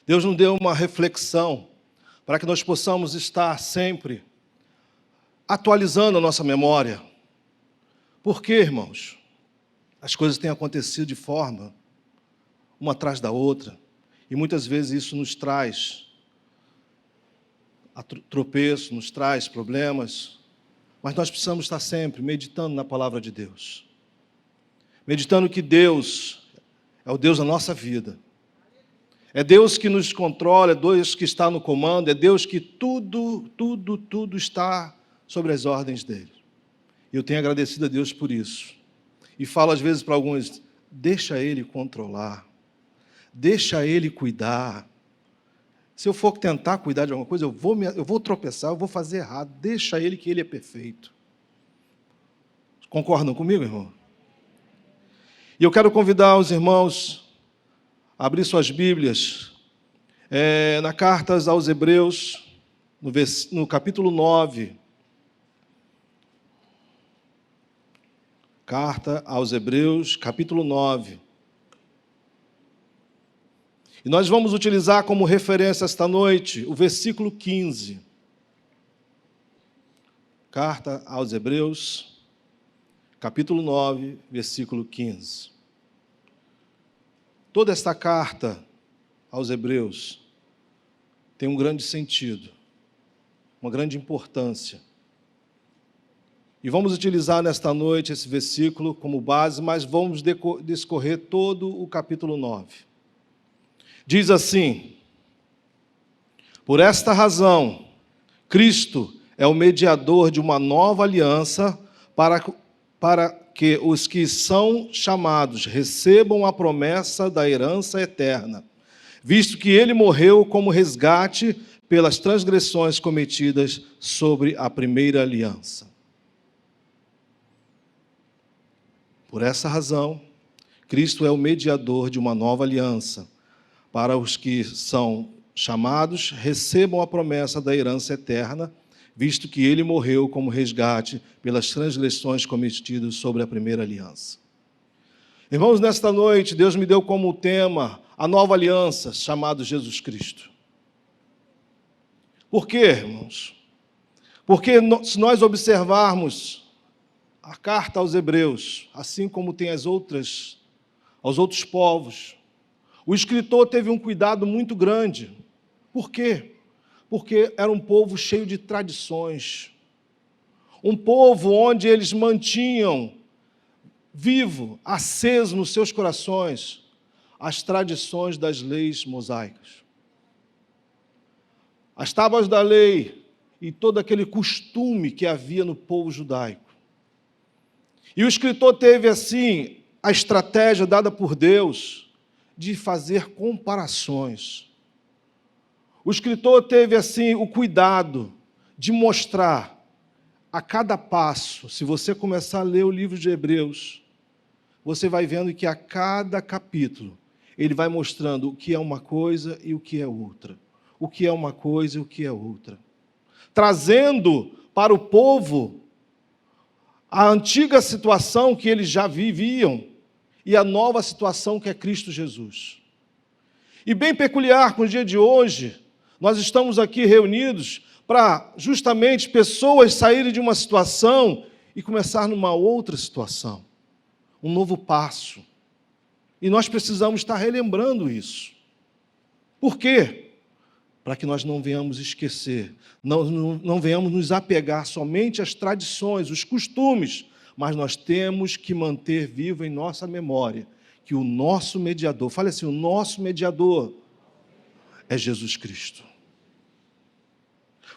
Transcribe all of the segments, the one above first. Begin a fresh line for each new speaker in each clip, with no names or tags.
Deus nos deu uma reflexão para que nós possamos estar sempre atualizando a nossa memória. Por quê, irmãos? As coisas têm acontecido de forma uma atrás da outra, e muitas vezes isso nos traz tropeço, nos traz problemas, mas nós precisamos estar sempre meditando na palavra de Deus, meditando que Deus é o Deus da nossa vida, é Deus que nos controla, é Deus que está no comando, é Deus que tudo está sobre as ordens dele. Eu tenho agradecido a Deus por isso, e falo às vezes para alguns: deixa Ele controlar, deixa Ele cuidar. Se eu for tentar cuidar de alguma coisa, eu vou tropeçar, eu vou fazer errado. Deixa Ele, que Ele é perfeito. Concordam comigo, irmão? E eu quero convidar os irmãos a abrir suas Bíblias na carta aos Hebreus, no capítulo 9. Carta aos Hebreus, capítulo 9. E nós vamos utilizar como referência esta noite o versículo 15. Carta aos Hebreus, capítulo 9, versículo 15. Toda esta carta aos Hebreus tem um grande sentido, uma grande importância. E vamos utilizar nesta noite esse versículo como base, mas vamos discorrer todo o capítulo 9. Diz assim: por esta razão, Cristo é o mediador de uma nova aliança para que os que são chamados recebam a promessa da herança eterna, visto que ele morreu como resgate pelas transgressões cometidas sobre a primeira aliança. Por essa razão, Cristo é o mediador de uma nova aliança, para os que são chamados recebam a promessa da herança eterna, visto que ele morreu como resgate pelas transgressões cometidas sobre a primeira aliança. Irmãos, nesta noite, Deus me deu como tema a nova aliança, chamado Jesus Cristo. Por quê, irmãos? Porque se nós observarmos a carta aos Hebreus, assim como tem aos outros povos, o escritor teve um cuidado muito grande. Por quê? Porque era um povo cheio de tradições. Um povo onde eles mantinham vivo, aceso nos seus corações, as tradições das leis mosaicas. As tábuas da lei e todo aquele costume que havia no povo judaico. E o escritor teve, assim, a estratégia dada por Deus de fazer comparações. O escritor teve, assim, o cuidado de mostrar a cada passo. Se você começar a ler o livro de Hebreus, você vai vendo que a cada capítulo ele vai mostrando o que é uma coisa e o que é outra. O que é uma coisa e o que é outra. Trazendo para o povo a antiga situação que eles já viviam e a nova situação que é Cristo Jesus. E bem peculiar com o dia de hoje, nós estamos aqui reunidos para justamente pessoas saírem de uma situação e começar numa outra situação, um novo passo. E nós precisamos estar relembrando isso. Por quê? Para que nós não venhamos esquecer, não venhamos nos apegar somente às tradições, os costumes, mas nós temos que manter vivo em nossa memória que o nosso mediador, fale assim, o nosso mediador é Jesus Cristo.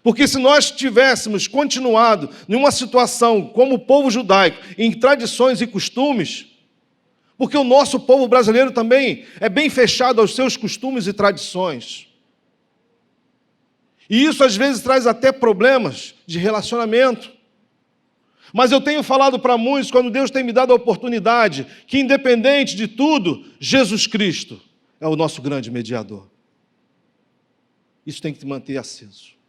Porque se nós tivéssemos continuado em uma situação como o povo judaico, em tradições e costumes, porque o nosso povo brasileiro também é bem fechado aos seus costumes e tradições. E isso às vezes traz até problemas de relacionamento. Mas eu tenho falado para muitos, quando Deus tem me dado a oportunidade, que independente de tudo, Jesus Cristo é o nosso grande mediador. Isso tem que te manter aceso.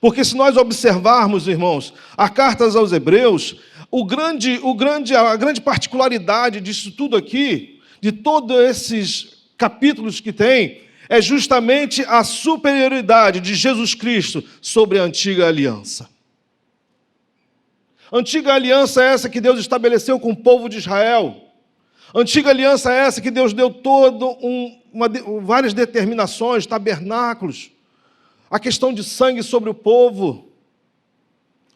Porque se nós observarmos, irmãos, a carta aos Hebreus, a grande particularidade disso tudo aqui, de todos esses capítulos que tem, é justamente a superioridade de Jesus Cristo sobre a antiga aliança. Antiga aliança é essa que Deus estabeleceu com o povo de Israel. Antiga aliança é essa que Deus deu várias determinações, tabernáculos, a questão de sangue sobre o povo,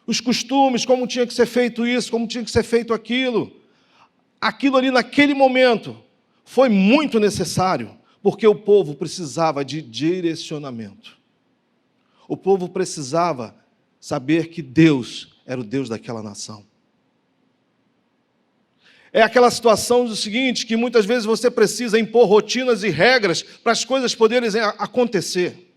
os costumes, como tinha que ser feito isso, como tinha que ser feito aquilo. Aquilo ali naquele momento foi muito necessário, porque o povo precisava de direcionamento. O povo precisava saber que Deus era o Deus daquela nação. É aquela situação do seguinte, que muitas vezes você precisa impor rotinas e regras para as coisas poderem acontecer.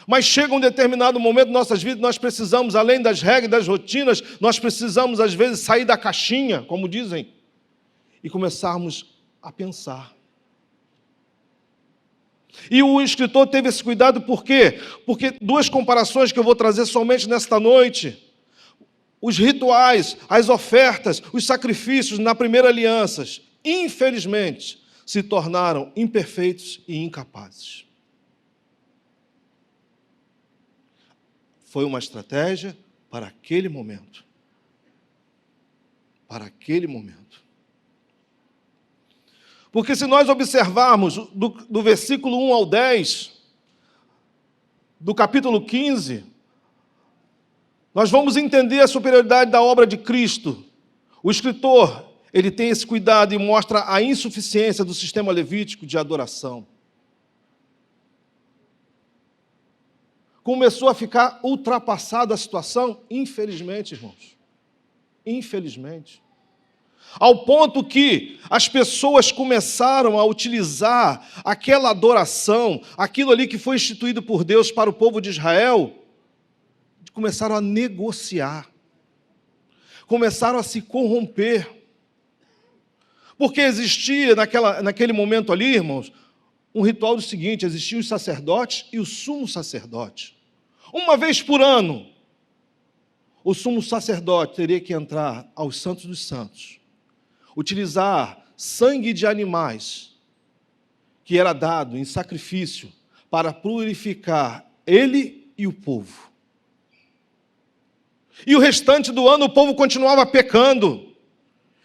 Mas chega um determinado momento em nossas vidas, nós precisamos, além das regras e das rotinas, nós precisamos, às vezes, sair da caixinha, como dizem, e começarmos a pensar. E o escritor teve esse cuidado por quê? Porque duas comparações que eu vou trazer somente nesta noite. Os rituais, as ofertas, os sacrifícios na primeira aliança, infelizmente, se tornaram imperfeitos e incapazes. Foi uma estratégia para aquele momento. Para aquele momento. Porque se nós observarmos do versículo 1 ao 10, do capítulo 15, nós vamos entender a superioridade da obra de Cristo. O escritor, ele tem esse cuidado e mostra a insuficiência do sistema levítico de adoração. Começou a ficar ultrapassada a situação, infelizmente, irmãos. Infelizmente. Ao ponto que as pessoas começaram a utilizar aquela adoração, aquilo ali que foi instituído por Deus para o povo de Israel, começaram a negociar, começaram a se corromper. Porque existia naquele momento ali, irmãos, um ritual do seguinte: existiam os sacerdotes e o sumo sacerdote. Uma vez por ano, o sumo sacerdote teria que entrar aos santos dos santos, utilizar sangue de animais, que era dado em sacrifício, para purificar ele e o povo. E o restante do ano o povo continuava pecando.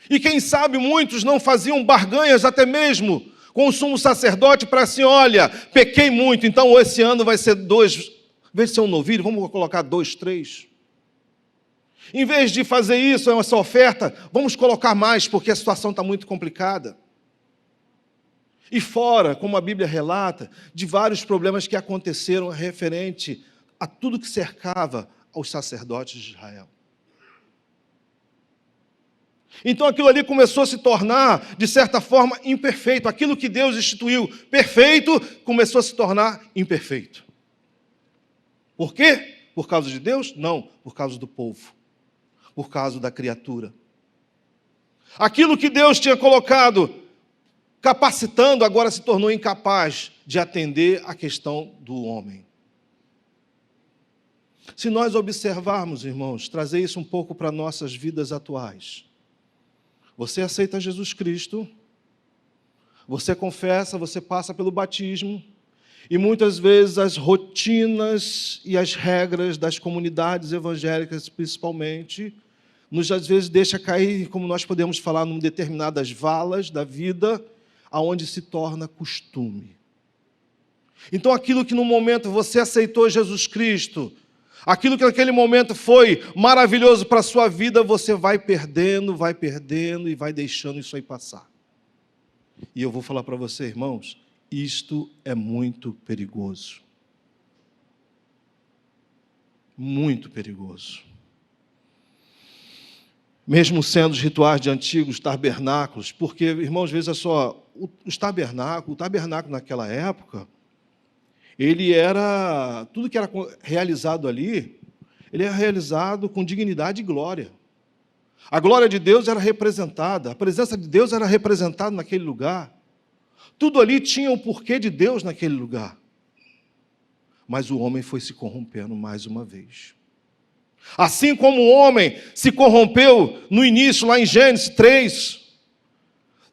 E quem sabe muitos não faziam barganhas até mesmo com o sumo sacerdote para assim: olha, pequei muito, então esse ano vai ser 2, em vez de ser um novilho, vamos colocar 2, 3. Em vez de fazer isso, essa oferta, vamos colocar mais, porque a situação está muito complicada. E fora, como a Bíblia relata, de vários problemas que aconteceram referente a tudo que cercava aos sacerdotes de Israel. Então aquilo ali começou a se tornar, de certa forma, imperfeito. Aquilo que Deus instituiu perfeito, começou a se tornar imperfeito. Por quê? Por causa de Deus? Não, por causa do povo. Por causa da criatura. Aquilo que Deus tinha colocado, capacitando, agora se tornou incapaz de atender a questão do homem. Se nós observarmos, irmãos, trazer isso um pouco para nossas vidas atuais. Você aceita Jesus Cristo, você confessa, você passa pelo batismo, e muitas vezes as rotinas e as regras das comunidades evangélicas, principalmente, nos às vezes deixa cair, como nós podemos falar, em determinadas valas da vida, aonde se torna costume. Então aquilo que no momento você aceitou Jesus Cristo, aquilo que naquele momento foi maravilhoso para a sua vida, você vai perdendo e vai deixando isso aí passar. E eu vou falar para você, irmãos, isto é muito perigoso. Muito perigoso. Mesmo sendo os rituais de antigos tabernáculos, porque, irmãos, veja só, o tabernáculo naquela época, ele era, tudo que era realizado ali, ele era realizado com dignidade e glória. A glória de Deus era representada, a presença de Deus era representada naquele lugar. Tudo ali tinha o porquê de Deus naquele lugar. Mas o homem foi se corrompendo mais uma vez. Assim como o homem se corrompeu no início, lá em Gênesis 3,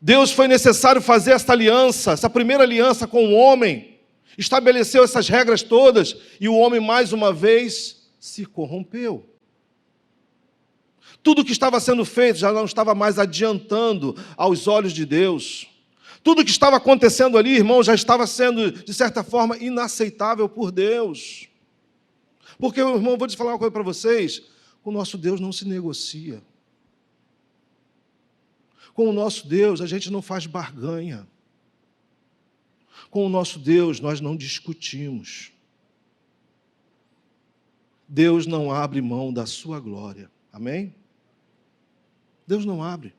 Deus foi necessário fazer esta aliança, essa primeira aliança com o homem, estabeleceu essas regras todas, e o homem, mais uma vez, se corrompeu. Tudo que estava sendo feito já não estava mais adiantando aos olhos de Deus. Tudo que estava acontecendo ali, irmão, já estava sendo, de certa forma, inaceitável por Deus. Porque, irmão, vou te falar uma coisa para vocês, com o nosso Deus não se negocia. Com o nosso Deus, a gente não faz barganha. Com o nosso Deus, nós não discutimos. Deus não abre mão da sua glória. Amém? Deus não abre.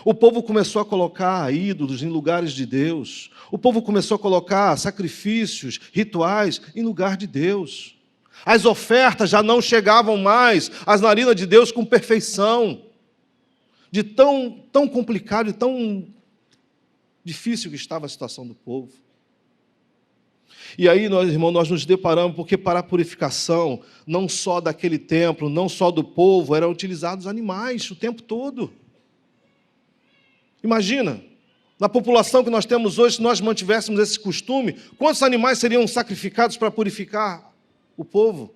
O povo começou a colocar ídolos em lugares de Deus. O povo começou a colocar sacrifícios, rituais em lugar de Deus. As ofertas já não chegavam mais às narinas de Deus com perfeição. De tão complicado e tão difícil que estava a situação do povo. E aí, irmão, nós nos deparamos, porque para a purificação, não só daquele templo, não só do povo, eram utilizados animais o tempo todo. Imagina, na população que nós temos hoje, se nós mantivéssemos esse costume, quantos animais seriam sacrificados para purificar o povo?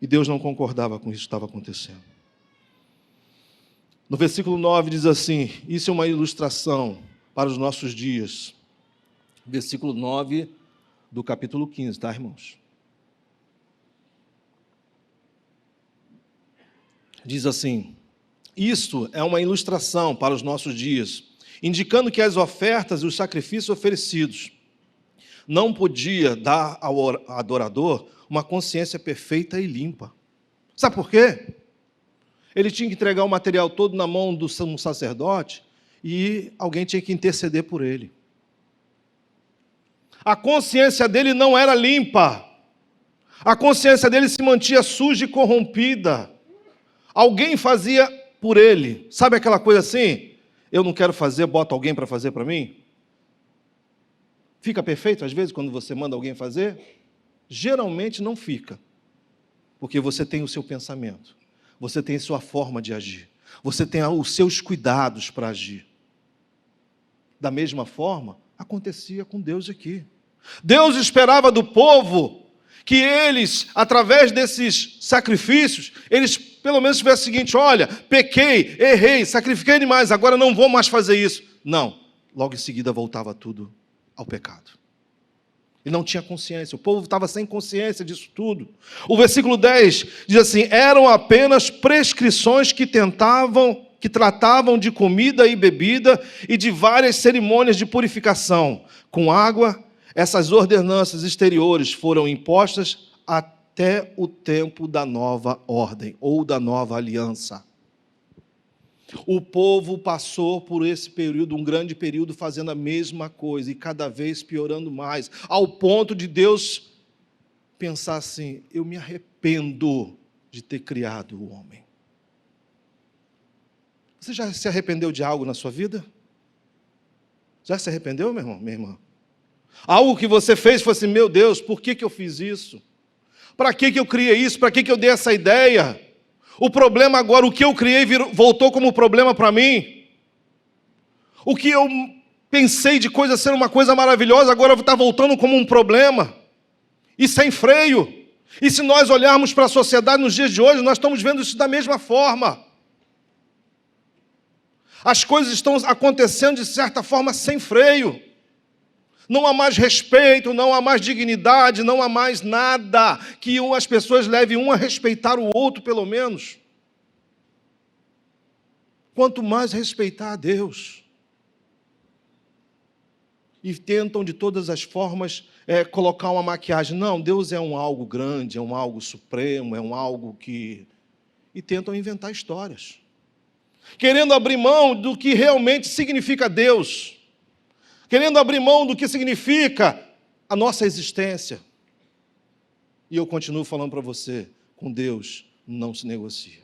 E Deus não concordava com isso que estava acontecendo. No versículo 9 diz assim, isso é uma ilustração para os nossos dias. Versículo 9 do capítulo 15, tá, irmãos? Diz assim, isto é uma ilustração para os nossos dias, indicando que as ofertas e os sacrifícios oferecidos não podia dar ao adorador uma consciência perfeita e limpa. Sabe por quê? Ele tinha que entregar o material todo na mão do sacerdote e alguém tinha que interceder por ele. A consciência dele não era limpa. A consciência dele se mantinha suja e corrompida. Alguém fazia por ele. Sabe aquela coisa assim? Eu não quero fazer, bota alguém para fazer para mim? Fica perfeito às vezes quando você manda alguém fazer? Geralmente não fica. Porque você tem o seu pensamento. Você tem a sua forma de agir. Você tem os seus cuidados para agir. Da mesma forma, acontecia com Deus aqui. Deus esperava do povo que eles, através desses sacrifícios, eles pelo menos tivessem o seguinte, olha, pequei, errei, sacrifiquei animais, agora não vou mais fazer isso. Não, logo em seguida voltava tudo ao pecado. Ele não tinha consciência, o povo estava sem consciência disso tudo. O versículo 10 diz assim, eram apenas prescrições que tratavam de comida e bebida e de várias cerimônias de purificação. Com água, essas ordenanças exteriores foram impostas até o tempo da nova ordem, ou da nova aliança. O povo passou por esse período, um grande período, fazendo a mesma coisa, e cada vez piorando mais, ao ponto de Deus pensar assim, eu me arrependo de ter criado o homem. Você já se arrependeu de algo na sua vida? Já se arrependeu, meu irmão, minha irmã? Algo que você fez foi assim, meu Deus, por que eu fiz isso? Para que eu criei isso? Para que eu dei essa ideia? O problema agora, o que eu criei voltou como problema para mim. O que eu pensei de coisa ser uma coisa maravilhosa, agora está voltando como um problema. E sem freio. E se nós olharmos para a sociedade nos dias de hoje, nós estamos vendo isso da mesma forma. As coisas estão acontecendo de certa forma sem freio. Não há mais respeito, não há mais dignidade, não há mais nada que as pessoas levem um a respeitar o outro, pelo menos. Quanto mais respeitar a Deus. E tentam de todas as formas colocar uma maquiagem. Não, Deus é um algo grande, é um algo supremo, é um algo que... E tentam inventar histórias. Querendo abrir mão do que realmente significa Deus. Querendo abrir mão do que significa a nossa existência. E eu continuo falando para você, com Deus não se negocia.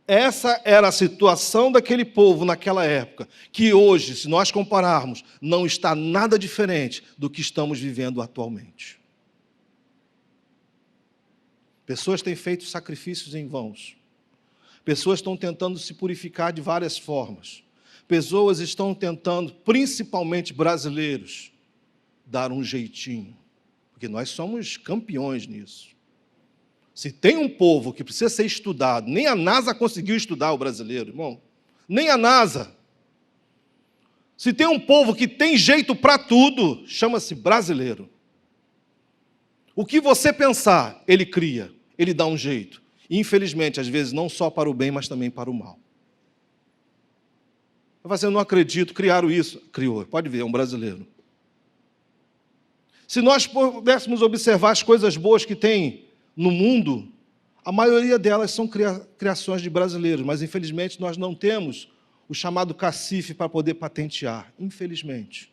Essa era a situação daquele povo naquela época, que hoje, se nós compararmos, não está nada diferente do que estamos vivendo atualmente. Pessoas têm feito sacrifícios em vãos. Pessoas estão tentando se purificar de várias formas. Pessoas estão tentando, principalmente brasileiros, dar um jeitinho, porque nós somos campeões nisso. Se tem um povo que precisa ser estudado, nem a NASA conseguiu estudar o brasileiro, irmão. Nem a NASA. Se tem um povo que tem jeito para tudo, chama-se brasileiro. O que você pensar, ele cria, ele dá um jeito. E, infelizmente, às vezes, não só para o bem, mas também para o mal. Eu não acredito, criaram isso. Criou, pode ver, é um brasileiro. Se nós pudéssemos observar as coisas boas que tem no mundo, a maioria delas são criações de brasileiros, mas, infelizmente, nós não temos o chamado cacife para poder patentear, infelizmente.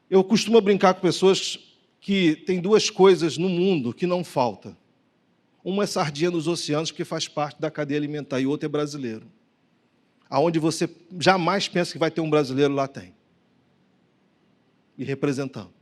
Eu costumo brincar com pessoas que tem duas coisas no mundo que não falta. Uma é sardinha nos oceanos, que faz parte da cadeia alimentar, e outra é brasileiro. Aonde você jamais pensa que vai ter um brasileiro, lá tem. E representando.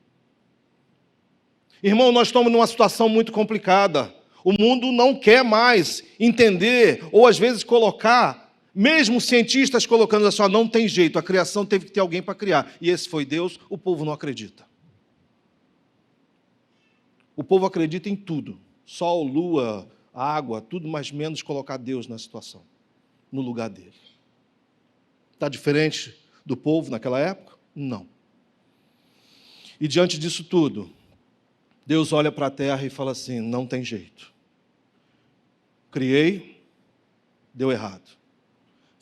Irmão, nós estamos numa situação muito complicada. O mundo não quer mais entender, ou às vezes colocar, mesmo cientistas colocando assim, não tem jeito, a criação teve que ter alguém para criar. E esse foi Deus, o povo não acredita. O povo acredita em tudo. Sol, lua, água, tudo, mas menos colocar Deus na situação, no lugar dele. Está diferente do povo naquela época? Não. E diante disso tudo, Deus olha para a terra e fala assim, não tem jeito. Criei, deu errado.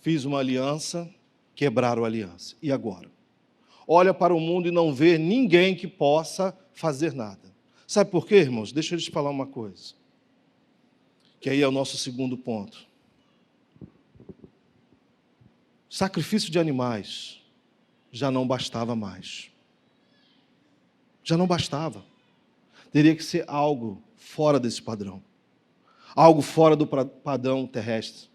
Fiz uma aliança, quebraram a aliança. E agora? Olha para o mundo e não vê ninguém que possa fazer nada. Sabe por quê, irmãos? Deixa eu lhes falar uma coisa. Que aí é o nosso segundo ponto. Sacrifício de animais já não bastava mais. Já não bastava. Teria que ser algo fora desse padrão. Algo fora do padrão terrestre.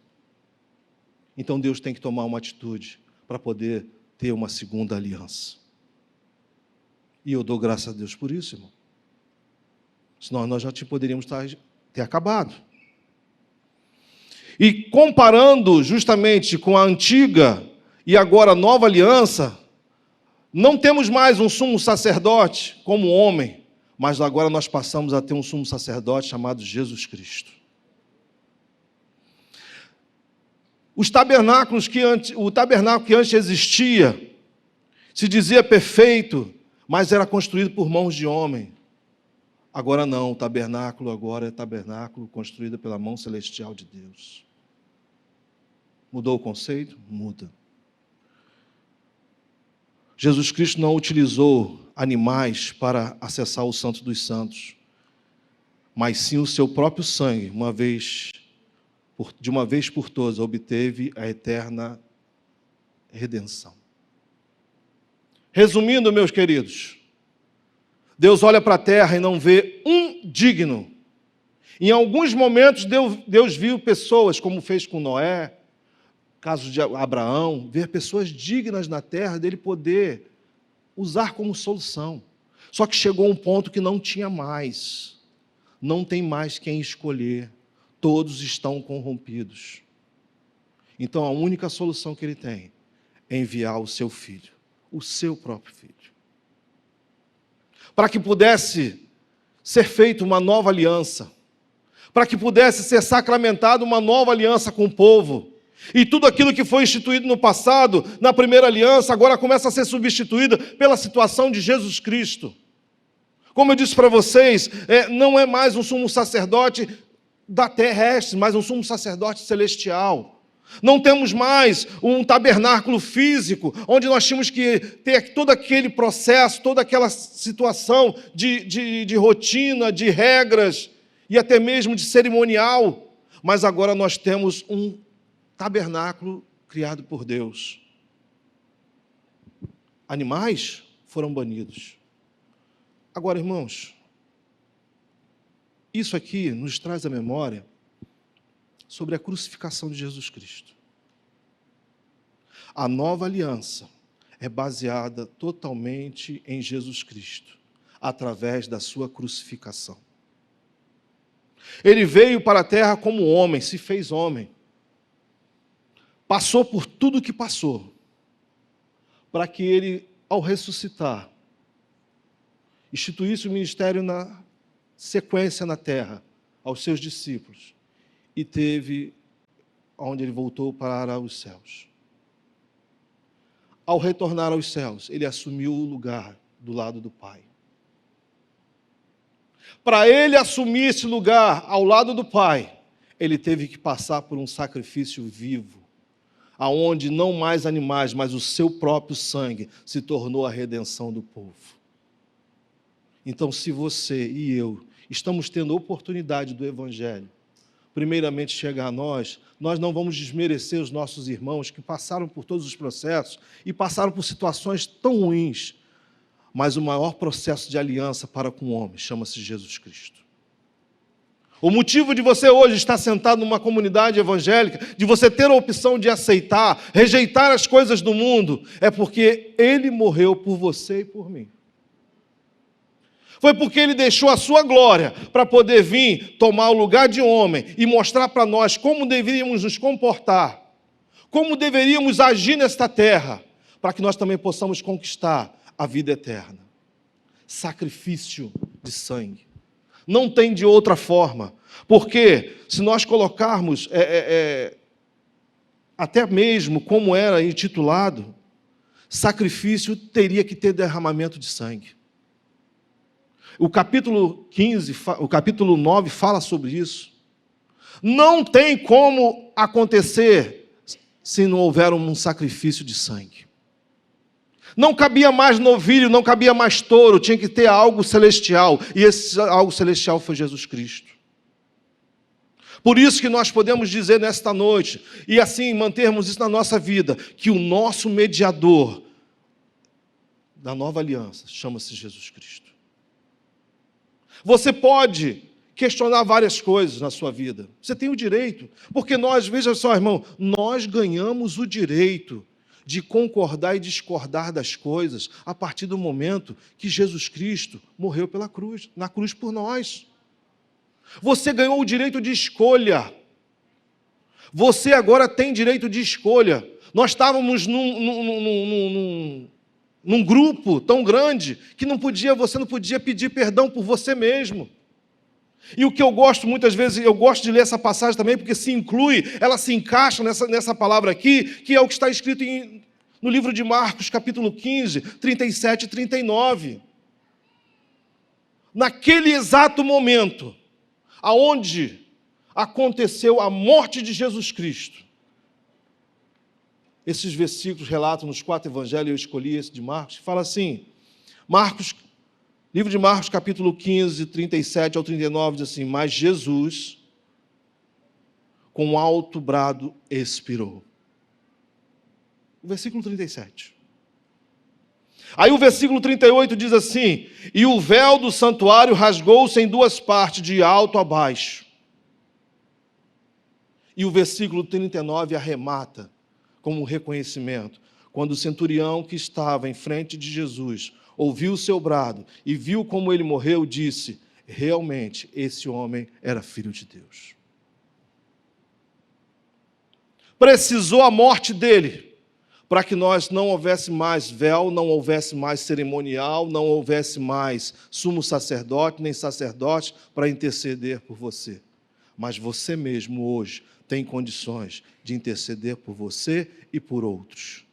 Então Deus tem que tomar uma atitude para poder ter uma segunda aliança. E eu dou graças a Deus por isso, irmão. Senão nós já poderíamos ter acabado. E comparando justamente com a antiga e agora a nova aliança, não temos mais um sumo sacerdote como homem, mas agora nós passamos a ter um sumo sacerdote chamado Jesus Cristo. O tabernáculo que antes existia, se dizia perfeito, mas era construído por mãos de homem. Agora não, o tabernáculo agora é tabernáculo construído pela mão celestial de Deus. Mudou o conceito? Muda. Jesus Cristo não utilizou animais para acessar o Santo dos Santos, mas sim o seu próprio sangue, de uma vez por todas, obteve a eterna redenção. Resumindo, meus queridos, Deus olha para a terra e não vê um digno. Em alguns momentos, Deus viu pessoas, como fez com Noé, caso de Abraão, ver pessoas dignas na terra dele poder usar como solução. Só que chegou um ponto que não tinha mais. Não tem mais quem escolher. Todos estão corrompidos. Então a única solução que ele tem é enviar o seu filho, o seu próprio filho. Para que pudesse ser feita uma nova aliança, para que pudesse ser sacramentada uma nova aliança com o povo. E tudo aquilo que foi instituído no passado, na primeira aliança, agora começa a ser substituído pela situação de Jesus Cristo. Como eu disse para vocês, não é mais um sumo sacerdote da terrestre, mas um sumo sacerdote celestial. Não temos mais um tabernáculo físico, onde nós tínhamos que ter todo aquele processo, toda aquela situação de rotina, de regras, e até mesmo de cerimonial. Mas agora nós temos um tabernáculo criado por Deus. Animais foram banidos. Agora, irmãos, isso aqui nos traz à memória sobre a crucificação de Jesus Cristo. A nova aliança é baseada totalmente em Jesus Cristo, através da sua crucificação. Ele veio para a terra como homem, se fez homem. Passou por tudo o que passou, para que ele, ao ressuscitar, instituísse o ministério na sequência na terra, aos seus discípulos, e teve onde ele voltou para os céus. Ao retornar aos céus, ele assumiu o lugar do lado do Pai. Para ele assumir esse lugar ao lado do Pai, ele teve que passar por um sacrifício vivo, aonde não mais animais, mas o seu próprio sangue se tornou a redenção do povo. Então, se você e eu estamos tendo a oportunidade do Evangelho, primeiramente chegar a nós não vamos desmerecer os nossos irmãos que passaram por todos os processos e passaram por situações tão ruins, mas o maior processo de aliança para com o homem chama-se Jesus Cristo. O motivo de você hoje estar sentado numa comunidade evangélica, de você ter a opção de aceitar, rejeitar as coisas do mundo, é porque Ele morreu por você e por mim. Foi porque Ele deixou a sua glória para poder vir tomar o lugar de homem e mostrar para nós como deveríamos nos comportar, como deveríamos agir nesta terra, para que nós também possamos conquistar a vida eterna. Sacrifício de sangue. Não tem de outra forma, porque se nós colocarmos até mesmo como era intitulado, sacrifício teria que ter derramamento de sangue. O capítulo 15, o capítulo 9 fala sobre isso. Não tem como acontecer se não houver um sacrifício de sangue. Não cabia mais novilho, não cabia mais touro, tinha que ter algo celestial. E esse algo celestial foi Jesus Cristo. Por isso que nós podemos dizer nesta noite, e assim mantermos isso na nossa vida, que o nosso mediador da nova aliança chama-se Jesus Cristo. Você pode questionar várias coisas na sua vida. Você tem o direito, porque nós, veja só, irmão, nós ganhamos o direito de concordar e discordar das coisas a partir do momento que Jesus Cristo morreu pela cruz, na cruz por nós. Você ganhou o direito de escolha. Você agora tem direito de escolha. Nós estávamos num grupo tão grande que você não podia pedir perdão por você mesmo. E o que eu gosto, muitas vezes, eu gosto de ler essa passagem também, porque se inclui, ela se encaixa nessa palavra aqui, que é o que está escrito no livro de Marcos, capítulo 15, 37 e 39. Naquele exato momento, aonde aconteceu a morte de Jesus Cristo, esses versículos relatam nos 4 evangelhos, eu escolhi esse de Marcos, fala assim, livro de Marcos, capítulo 15, 37 ao 39, diz assim, mas Jesus, com alto brado, expirou. O versículo 37. Aí o versículo 38 diz assim, e o véu do santuário rasgou-se em 2 partes, de alto a baixo. E o versículo 39 arremata como um reconhecimento. Quando o centurião que estava em frente de Jesus ouviu o seu brado e viu como ele morreu, disse, realmente esse homem era filho de Deus. Precisou a morte dele para que nós não houvesse mais véu, não houvesse mais cerimonial, não houvesse mais sumo sacerdote, nem sacerdote para interceder por você. Mas você mesmo hoje tem condições de interceder por você e por outros.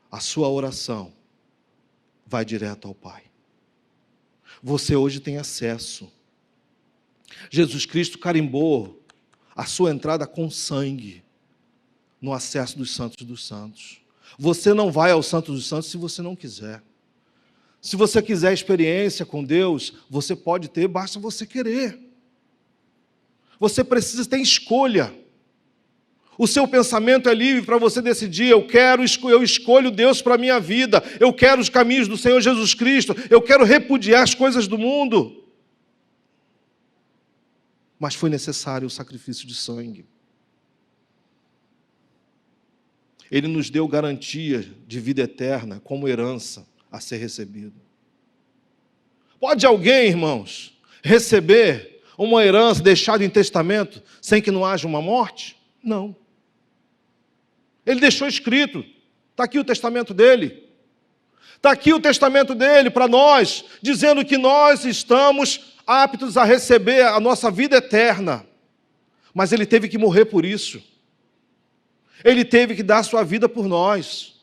A sua oração vai direto ao Pai. Você hoje tem acesso. Jesus Cristo carimbou a sua entrada com sangue no acesso dos santos dos santos. Você não vai ao Santo dos Santos se você não quiser. Se você quiser experiência com Deus, você pode ter, basta você querer. Você precisa ter escolha. O seu pensamento é livre para você decidir, eu escolho Deus para a minha vida, eu quero os caminhos do Senhor Jesus Cristo, eu quero repudiar as coisas do mundo. Mas foi necessário o sacrifício de sangue. Ele nos deu garantia de vida eterna como herança a ser recebida. Pode alguém, irmãos, receber uma herança deixada em testamento sem que não haja uma morte? Não. Ele deixou escrito. Está aqui o testamento dele. Está aqui o testamento dele para nós, dizendo que nós estamos aptos a receber a nossa vida eterna. Mas ele teve que morrer por isso. Ele teve que dar sua vida por nós.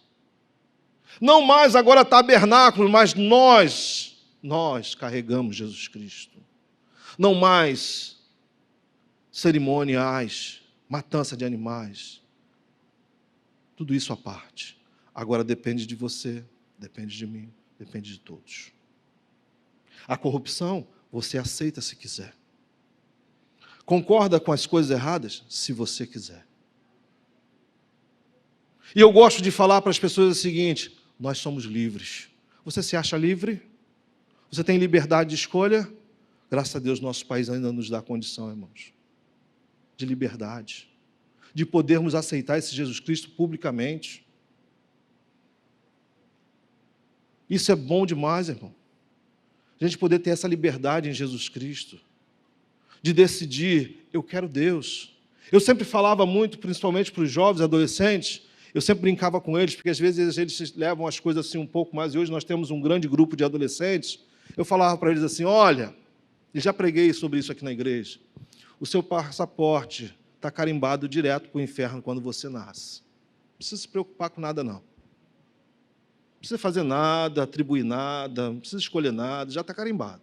Não mais agora tabernáculo, mas nós carregamos Jesus Cristo. Não mais cerimoniais, matança de animais. Tudo isso à parte. Agora depende de você, depende de mim, depende de todos. A corrupção, você aceita se quiser. Concorda com as coisas erradas, se você quiser. E eu gosto de falar para as pessoas o seguinte: nós somos livres. Você se acha livre? Você tem liberdade de escolha? Graças a Deus, nosso país ainda nos dá condição, irmãos, de liberdade, de podermos aceitar esse Jesus Cristo publicamente. Isso é bom demais, irmão. A gente poder ter essa liberdade em Jesus Cristo, de decidir, eu quero Deus. Eu sempre falava muito, principalmente para os jovens, adolescentes, eu sempre brincava com eles, porque às vezes eles levam as coisas assim um pouco mais, e hoje nós temos um grande grupo de adolescentes. Eu falava para eles assim: olha, e já preguei sobre isso aqui na igreja, o seu passaporte está carimbado direto para o inferno quando você nasce. Não precisa se preocupar com nada, não. Não precisa fazer nada, atribuir nada, não precisa escolher nada, já está carimbado.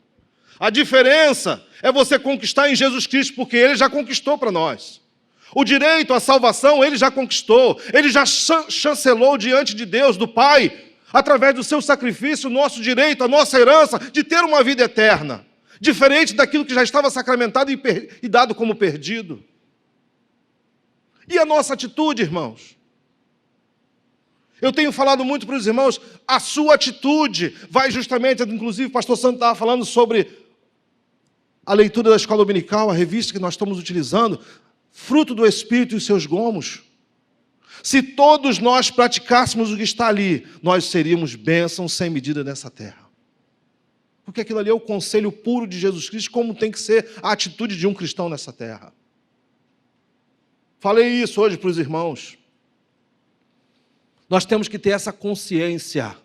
A diferença é você conquistar em Jesus Cristo, porque Ele já conquistou para nós. O direito à salvação Ele já conquistou, Ele já chancelou diante de Deus, do Pai, através do seu sacrifício, o nosso direito, a nossa herança de ter uma vida eterna, diferente daquilo que já estava sacramentado e dado como perdido. E a nossa atitude, irmãos? Eu tenho falado muito para os irmãos, a sua atitude vai justamente, inclusive o pastor Santo estava falando sobre a leitura da escola dominical, a revista que nós estamos utilizando, fruto do Espírito e os seus gomos. Se todos nós praticássemos o que está ali, nós seríamos bênçãos sem medida nessa terra. Porque aquilo ali é o conselho puro de Jesus Cristo, como tem que ser a atitude de um cristão nessa terra. Falei isso hoje para os irmãos. Nós temos que ter essa consciência.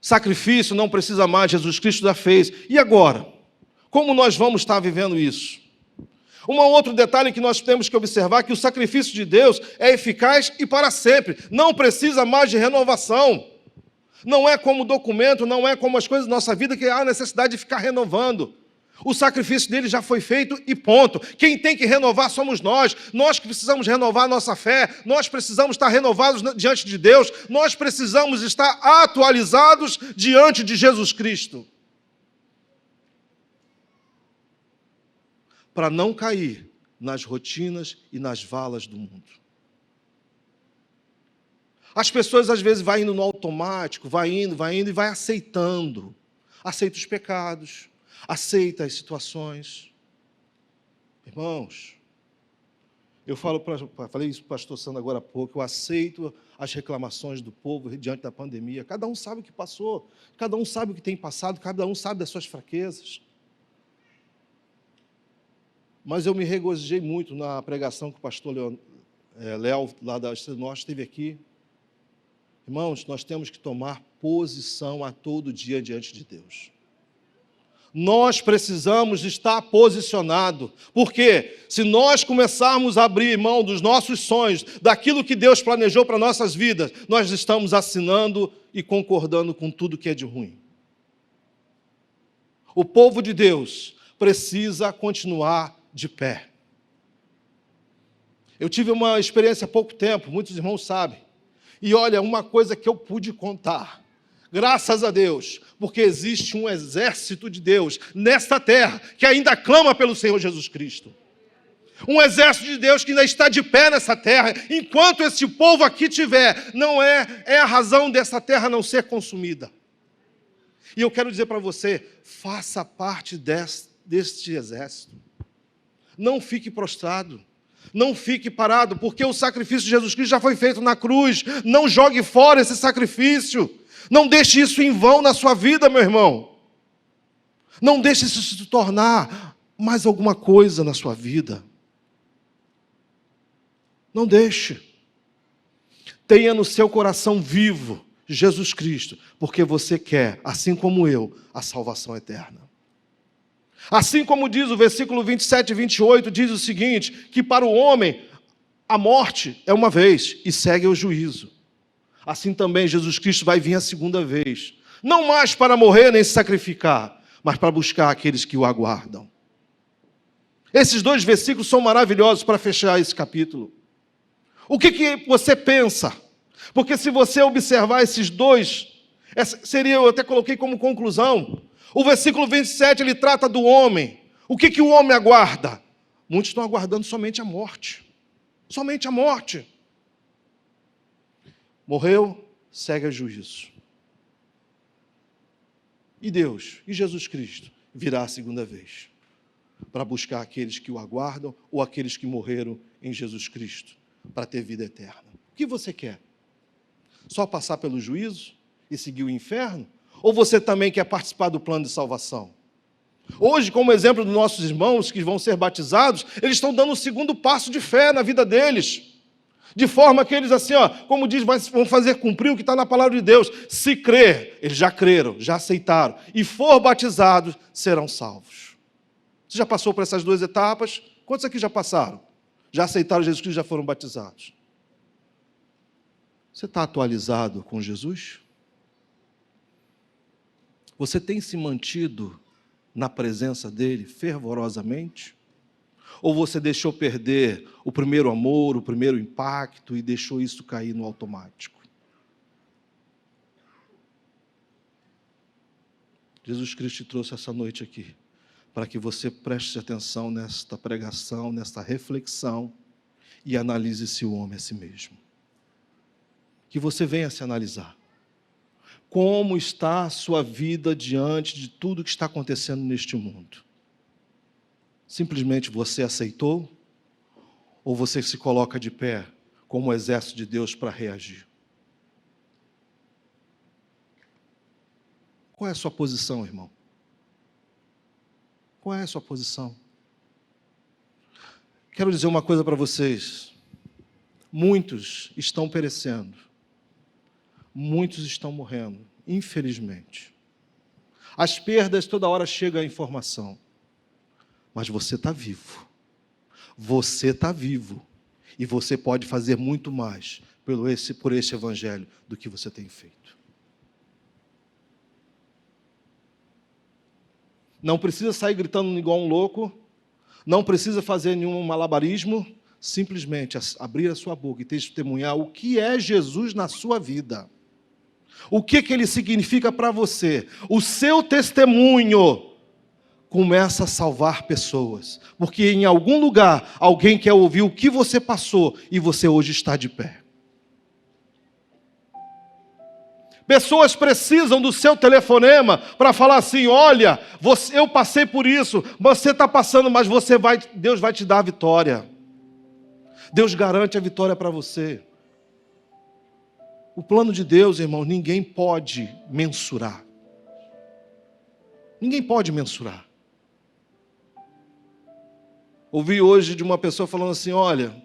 Sacrifício não precisa mais, Jesus Cristo já fez. E agora? Como nós vamos estar vivendo isso? Um outro detalhe que nós temos que observar é que o sacrifício de Deus é eficaz e para sempre. Não precisa mais de renovação. Não é como documento, não é como as coisas da nossa vida que há necessidade de ficar renovando. O sacrifício dele já foi feito e ponto. Quem tem que renovar somos nós. Nós que precisamos renovar a nossa fé. Nós precisamos estar renovados diante de Deus. Nós precisamos estar atualizados diante de Jesus Cristo. Para não cair nas rotinas e nas valas do mundo. As pessoas às vezes vão indo no automático, vai indo e vai aceitando. Aceita os pecados, aceita as situações. Irmãos, falei isso para o pastor Sandro agora há pouco, eu aceito as reclamações do povo diante da pandemia. Cada um sabe o que passou, cada um sabe o que tem passado, cada um sabe das suas fraquezas. Mas eu me regozijei muito na pregação que o pastor Léo, lá da Estrela do Norte, esteve aqui. Irmãos, nós temos que tomar posição a todo dia diante de Deus. Nós precisamos estar posicionados, porque se nós começarmos a abrir mão dos nossos sonhos, daquilo que Deus planejou para nossas vidas, nós estamos assinando e concordando com tudo que é de ruim. O povo de Deus precisa continuar de pé. Eu tive uma experiência há pouco tempo, muitos irmãos sabem, e olha, uma coisa que eu pude contar, graças a Deus, porque existe um exército de Deus nesta terra que ainda clama pelo Senhor Jesus Cristo. Um exército de Deus que ainda está de pé nessa terra, enquanto esse povo aqui tiver, não é a razão dessa terra não ser consumida. E eu quero dizer para você, faça parte deste exército. Não fique prostrado. Não fique parado, porque o sacrifício de Jesus Cristo já foi feito na cruz. Não jogue fora esse sacrifício. Não deixe isso em vão na sua vida, meu irmão. Não deixe isso se tornar mais alguma coisa na sua vida. Não deixe. Tenha no seu coração vivo Jesus Cristo, porque você quer, assim como eu, a salvação eterna. Assim como diz o versículo 27 e 28, diz o seguinte, que para o homem a morte é uma vez e segue o juízo. Assim também Jesus Cristo vai vir a segunda vez, não mais para morrer nem se sacrificar, mas para buscar aqueles que o aguardam. Esses dois versículos são maravilhosos para fechar esse capítulo. O que você pensa? Porque se você observar esses dois, eu até coloquei como conclusão, o versículo 27, ele trata do homem. O que o homem aguarda? Muitos estão aguardando somente a morte. Somente a morte. Morreu, segue a juízo. E Deus, e Jesus Cristo, virá a segunda vez, para buscar aqueles que o aguardam, ou aqueles que morreram em Jesus Cristo, para ter vida eterna. O que você quer? Só passar pelo juízo e seguir o inferno? Ou você também quer participar do plano de salvação? Hoje, como exemplo dos nossos irmãos que vão ser batizados, eles estão dando o segundo passo de fé na vida deles. De forma que eles, assim, como diz, vão fazer cumprir o que está na palavra de Deus. Se crer, eles já creram, já aceitaram, e for batizados, serão salvos. Você já passou por essas duas etapas? Quantos aqui já passaram? Já aceitaram Jesus Cristo, já foram batizados? Você está atualizado com Jesus? Você tem se mantido na presença dele fervorosamente? Ou você deixou perder o primeiro amor, o primeiro impacto e deixou isso cair no automático? Jesus Cristo te trouxe essa noite aqui para que você preste atenção nesta pregação, nesta reflexão e analise esse homem a si mesmo. Que você venha se analisar. Como está a sua vida diante de tudo que está acontecendo neste mundo? Simplesmente você aceitou? Ou você se coloca de pé como o exército de Deus para reagir? Qual é a sua posição, irmão? Qual é a sua posição? Quero dizer uma coisa para vocês. Muitos estão perecendo. Muitos estão morrendo, infelizmente. As perdas, toda hora chega a informação. Mas você está vivo. Você está vivo. E você pode fazer muito mais por esse evangelho do que você tem feito. Não precisa sair gritando igual um louco. Não precisa fazer nenhum malabarismo. Simplesmente abrir a sua boca e testemunhar o que é Jesus na sua vida. O que ele significa para você. O seu testemunho começa a salvar pessoas, porque em algum lugar alguém quer ouvir o que você passou e você hoje está de pé. Pessoas precisam do seu telefonema para falar assim: olha, eu passei por isso, você está passando, mas Deus vai te dar a vitória. Deus garante a vitória para você. O plano de Deus, irmão, ninguém pode mensurar. Ninguém pode mensurar. Ouvi hoje de uma pessoa falando assim: olha,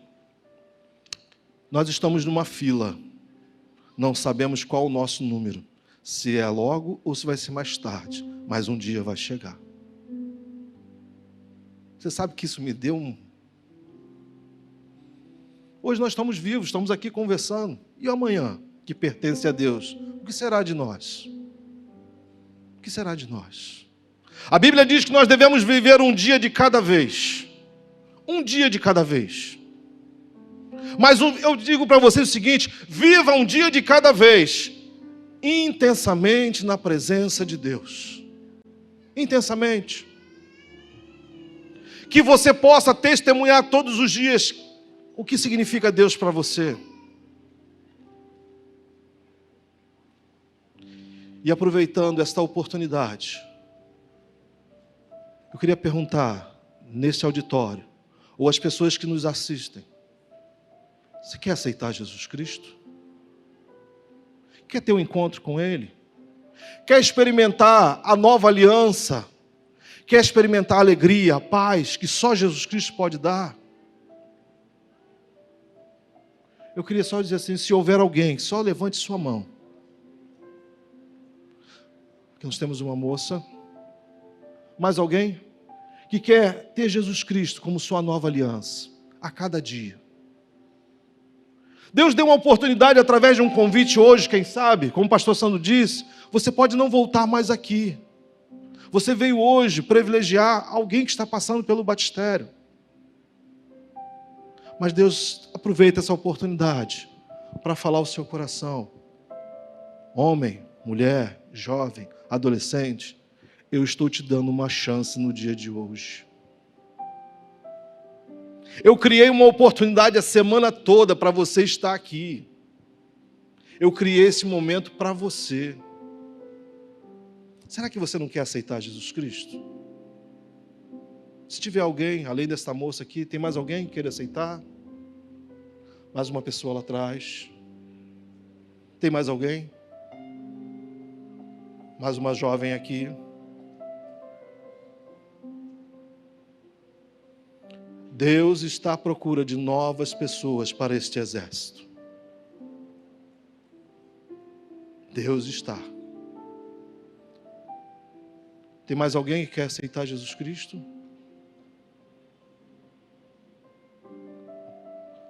nós estamos numa fila, não sabemos qual o nosso número, se é logo ou se vai ser mais tarde, mas um dia vai chegar. Você sabe que isso me deu Hoje nós estamos vivos, estamos aqui conversando, e amanhã, que pertence a Deus, o que será de nós? O que será de nós? A Bíblia diz que nós devemos viver um dia de cada vez. Um dia de cada vez. Mas eu digo para vocês o seguinte: viva um dia de cada vez, intensamente na presença de Deus. Intensamente. Que você possa testemunhar todos os dias o que significa Deus para você. E aproveitando esta oportunidade, eu queria perguntar nesse auditório, ou as pessoas que nos assistem: você quer aceitar Jesus Cristo? Quer ter um encontro com Ele? Quer experimentar a nova aliança? quer experimentar a alegria, a paz que só Jesus Cristo pode dar. Eu queria só dizer assim, se houver alguém, só levante sua mão. Aqui nós temos uma moça. Mais alguém? Que quer ter Jesus Cristo como sua nova aliança, a cada dia. Deus deu uma oportunidade através de um convite hoje, quem sabe, como o pastor Sandro disse, você pode não voltar mais aqui. Você veio hoje privilegiar alguém que está passando pelo batistério. Mas Deus aproveita essa oportunidade para falar ao seu coração. Homem, mulher, jovem, adolescente, eu estou te dando uma chance no dia de hoje. Eu criei uma oportunidade a semana toda para você estar aqui. Eu criei esse momento para você. Será que você não quer aceitar Jesus Cristo? Se tiver alguém, além dessa moça aqui, tem mais alguém que queira aceitar? Mais uma pessoa lá atrás. Tem mais alguém? Mais uma jovem aqui. Deus está à procura de novas pessoas para este exército. Deus está. Tem mais alguém que quer aceitar Jesus Cristo?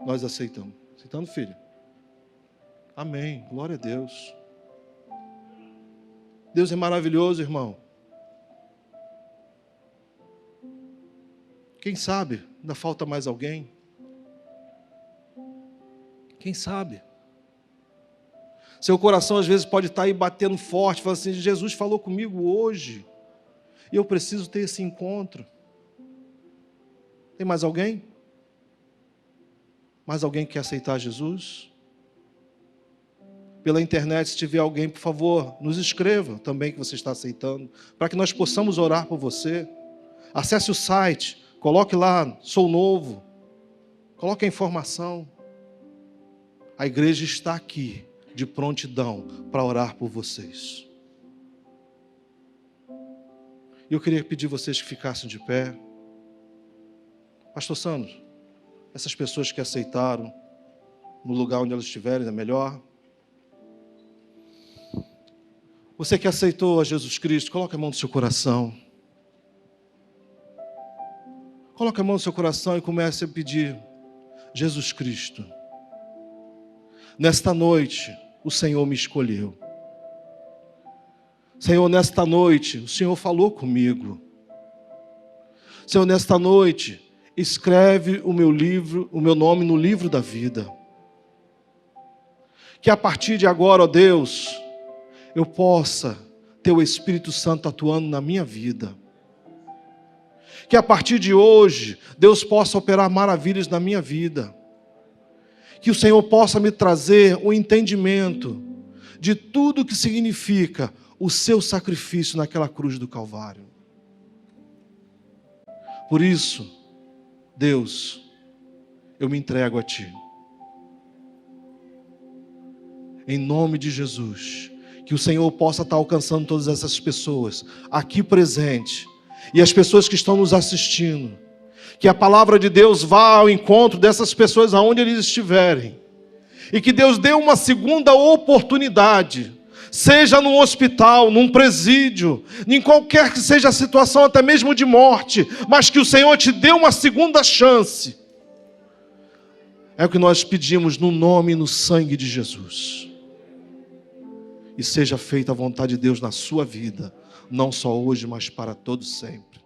Nós aceitamos. Aceitando, filho? Amém. Glória a Deus. Deus é maravilhoso, irmão. Quem sabe ainda falta mais alguém? Quem sabe? Seu coração às vezes pode estar aí batendo forte, falando assim, Jesus falou comigo hoje, e eu preciso ter esse encontro. Tem mais alguém? Mais alguém que quer aceitar Jesus? Pela internet, se tiver alguém, por favor, nos escreva também que você está aceitando, para que nós possamos orar por você. Acesse o site, coloque lá, sou novo, coloque a informação. A igreja está aqui, de prontidão, para orar por vocês. E eu queria pedir vocês que ficassem de pé. Pastor Sandro, essas pessoas que aceitaram, no lugar onde elas estiverem, é melhor. Você que aceitou a Jesus Cristo, coloque a mão no seu coração. Coloque a mão no seu coração e comece a pedir, Jesus Cristo, nesta noite o Senhor me escolheu. Senhor, nesta noite o Senhor falou comigo. Senhor, nesta noite escreve o meu nome no livro da vida. Que a partir de agora, ó Deus, eu possa ter o Espírito Santo atuando na minha vida. Que a partir de hoje, Deus possa operar maravilhas na minha vida. Que o Senhor possa me trazer o entendimento de tudo que significa o seu sacrifício naquela cruz do Calvário. Por isso, Deus, eu me entrego a Ti. Em nome de Jesus, que o Senhor possa estar alcançando todas essas pessoas aqui presentes e as pessoas que estão nos assistindo. Que a palavra de Deus vá ao encontro dessas pessoas aonde eles estiverem. E que Deus dê uma segunda oportunidade, seja num hospital, num presídio, em qualquer que seja a situação, até mesmo de morte, mas que o Senhor te dê uma segunda chance. É o que nós pedimos no nome e no sangue de Jesus. E seja feita a vontade de Deus na sua vida, não só hoje, mas para todo sempre.